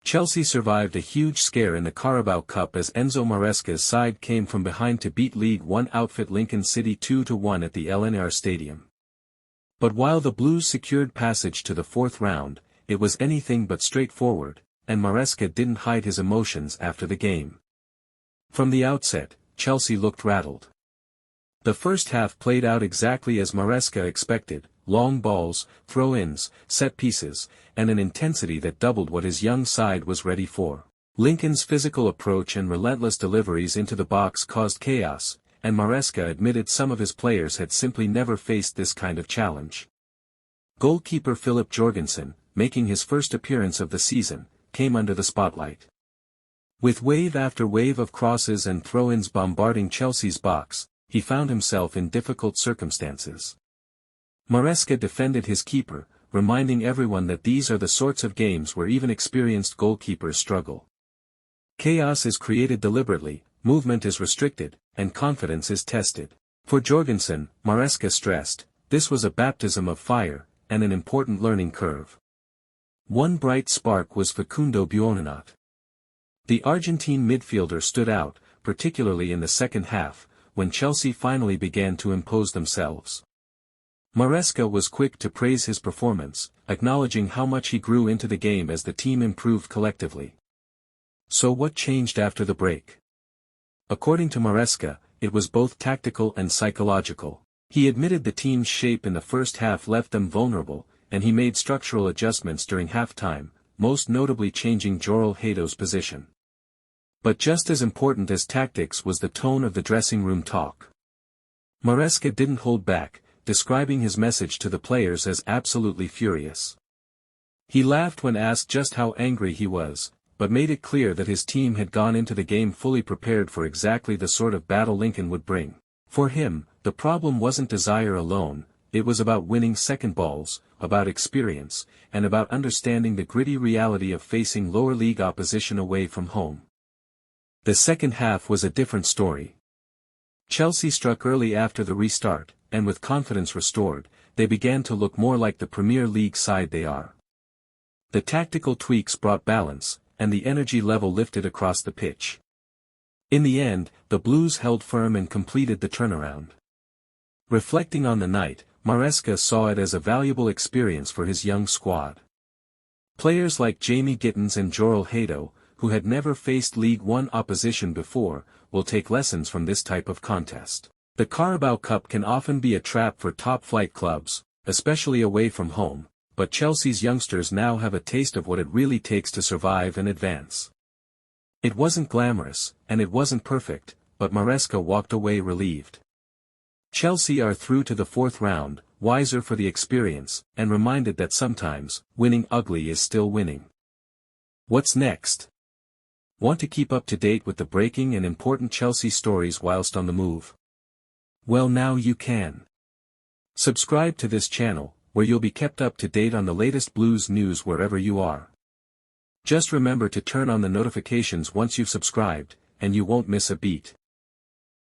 Chelsea survived a huge scare in the Carabao Cup as Enzo Maresca's side came from behind to beat League One outfit Lincoln City 2-1 at the LNER Stadium. But while the Blues secured passage to the fourth round, it was anything but straightforward, and Maresca didn't hide his emotions after the game. From the outset, Chelsea looked rattled. The first half played out exactly as Maresca expected: long balls, throw-ins, set pieces, and an intensity that doubled what his young side was ready for. Lincoln's physical approach and relentless deliveries into the box caused chaos, and Maresca admitted some of his players had simply never faced this kind of challenge. Goalkeeper Filip Jorgensen, making his first appearance of the season, came under the spotlight. With wave after wave of crosses and throw-ins bombarding Chelsea's box, he found himself in difficult circumstances. Maresca defended his keeper, reminding everyone that these are the sorts of games where even experienced goalkeepers struggle. Chaos is created deliberately, movement is restricted, and confidence is tested. For Jorgensen, Maresca stressed, this was a baptism of fire, and an important learning curve. One bright spark was Facundo Buonanotte. The Argentine midfielder stood out, particularly in the second half, when Chelsea finally began to impose themselves. Maresca was quick to praise his performance, acknowledging how much he grew into the game as the team improved collectively. So what changed after the break? According to Maresca, it was both tactical and psychological. He admitted the team's shape in the first half left them vulnerable, and he made structural adjustments during halftime, most notably changing Jorrel Hato's position. But just as important as tactics was the tone of the dressing room talk. Maresca didn't hold back, describing his message to the players as absolutely furious. He laughed when asked just how angry he was, but made it clear that his team had gone into the game fully prepared for exactly the sort of battle Lincoln would bring. For him, the problem wasn't desire alone, it was about winning second balls, about experience, and about understanding the gritty reality of facing lower league opposition away from home. The second half was a different story. Chelsea struck early after the restart, and with confidence restored, they began to look more like the Premier League side they are. The tactical tweaks brought balance, and the energy level lifted across the pitch. In the end, the Blues held firm and completed the turnaround. Reflecting on the night, Maresca saw it as a valuable experience for his young squad. Players like Gittens and Jorrel Hato, who had never faced League One opposition before, will take lessons from this type of contest. The Carabao Cup can often be a trap for top-flight clubs, especially away from home, but Chelsea's youngsters now have a taste of what it really takes to survive and advance. It wasn't glamorous, and it wasn't perfect, but Maresca walked away relieved. Chelsea are through to the fourth round, wiser for the experience, and reminded that sometimes, winning ugly is still winning. What's next? Want to keep up to date with the breaking and important Chelsea stories whilst on the move? Well, now you can. Subscribe to this channel, where you'll be kept up to date on the latest Blues news wherever you are. Just remember to turn on the notifications once you've subscribed, and you won't miss a beat.